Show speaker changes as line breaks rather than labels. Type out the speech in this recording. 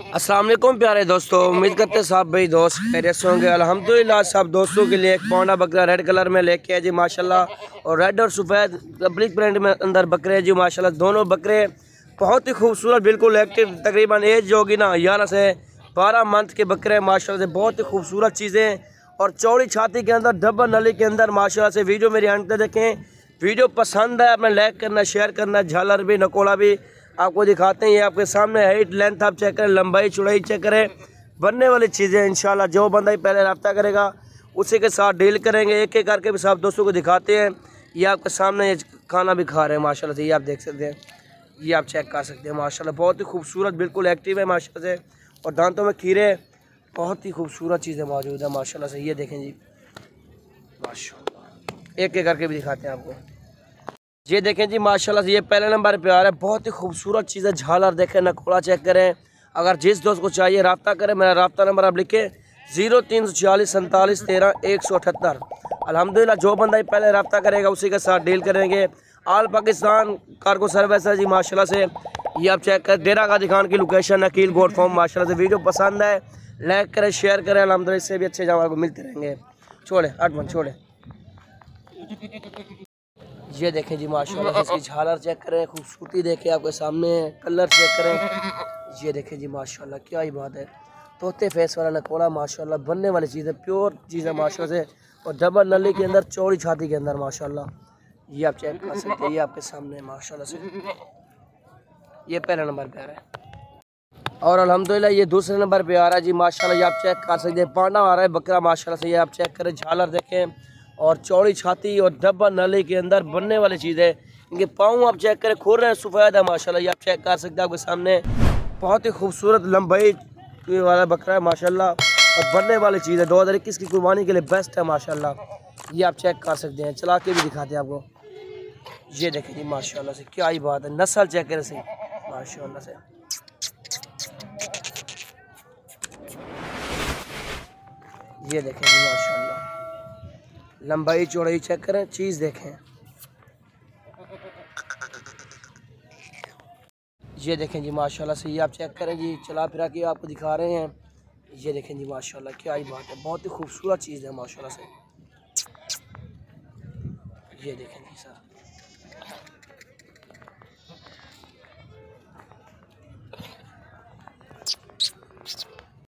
अस्सलाम वालेकुम प्यारे दोस्तों, उम्मीद करते हैं सब भाई दोस्त खैरियत से होंगे। अल्हम्दुलिल्लाह सब दोस्तों के लिए एक पौंडा बकरा रेड कलर में लेके आए जी माशाल्लाह। और रेड और सफ़ेद पब्लिक प्रिंट में अंदर बकरे जी माशाल्लाह। दोनों बकरे बहुत ही खूबसूरत, बिल्कुल एक्टिव। तकरीबन एज जो होगी ना 11 से 12 मंथ के बकरे माशाल्लाह से बहुत ही खूबसूरत चीज़ें। और चौड़ी छाती के अंदर डबल नली के अंदर माशाल्लाह से। वीडियो मेरी अंत तक देखें, वीडियो पसंद है अपना लाइक करना, शेयर करना। झालर भी नकोड़ा भी आपको दिखाते हैं, ये आपके सामने हाइट लेंथ आप चेक करें, लंबाई चौड़ाई चेक करें। बनने वाली चीज़ें इंशाल्लाह जो बंदा ही पहले रब्ता करेगा उसी के साथ डील करेंगे। एक एक करके भी सब दोस्तों को दिखाते हैं। ये आपके सामने ये खाना भी खा रहे हैं माशाल्लाह से, ये आप देख सकते हैं, ये आप चेक कर सकते हैं माशाल्लाह। बहुत ही खूबसूरत, बिल्कुल एक्टिव है माशाल्लाह से। और दांतों में खीरे, बहुत ही खूबसूरत चीज़ें मौजूद है माशाल्लाह से। ये देखें जी माशाल्लाह, एक एक करके भी दिखाते हैं आपको। ये देखें जी माशाल्लाह से, ये पहले नंबर पे आ रहा है। बहुत ही खूबसूरत चीज़ है। झालर देखें, नकोड़ा चेक करें। अगर जिस दोस्त को चाहिए रब्ता करें, मेरा रब्ता नंबर आप लिखें 0346 47 13 178। अल्हम्दुलिल्लाह जो बंदा ही पहले रब्ता करेगा उसी के साथ डील करेंगे। ऑल पाकिस्तान कार्गो सर्विस है जी माशाल्लाह से। ये आप चेक करें, डेरा गाजी खान की लोकेशन, अकील गोट फॉर्म माशाल्लाह से। वीडियो पसंद है लाइक करें, शेयर करें। अल्हम्दुलिल्लाह इससे भी अच्छे जवाब आपको मिलते रहेंगे। छोड़े 8 मन छोड़े। ये देखें जी माशाल्लाह से, इसकी झालर चेक करें, खूबसूरती देखें आपके सामने, कलर चेक करें। ये देखें जी माशाल्लाह, क्या ही बात है। तोते फेस वाला नकोड़ा माशाल्लाह, बनने वाली चीज़ है, प्योर चीज़ है माशाल्लाह से। और डबल नली के अंदर, चौड़ी छाती के अंदर माशाल्लाह। ये आप चेक कर सकते हैं, ये आपके सामने माशाल्लाह से। ये पहला नंबर पे आ रहा है। और अल्हम्दुलिल्लाह ये दूसरे नंबर पे आ रहा है जी माशाल्लाह। ये आप चेक कर सकते हैं, पांडा आ रहा है बकरा माशाल्लाह से। ये आप चेक करें, झालर देखें और चौड़ी छाती और डब्बा नाले के अंदर बनने वाली चीज़ है। इनके पाँव आप चेक करें, खुर रहे हैं, सफ़ेद है माशाल्लाह। ये आप चेक कर सकते हैं आपके सामने। बहुत ही खूबसूरत लंबाई वाला बकरा है माशाल्लाह। और बनने वाली चीज़ है, 2021 की कुर्बानी के लिए बेस्ट है माशाल्लाह। ये आप चेक कर सकते हैं, चला के भी दिखाते हैं आपको। ये देखें जी माशाल्लाह से, क्या ही बात है। नस्ल चेक करें सही माशाल्लाह से। ये देखें जी माशाल्लाह, लंबाई चौड़ाई चेक करें, चीज़ देखें। ये देखें जी माशाल्लाह से, ये आप चेक करें जी, चला फिरा के आपको दिखा रहे हैं। ये देखें जी माशाल्लाह, क्या ही बात है, बहुत ही खूबसूरत चीज़ है माशाल्लाह से। ये देखें जी सर।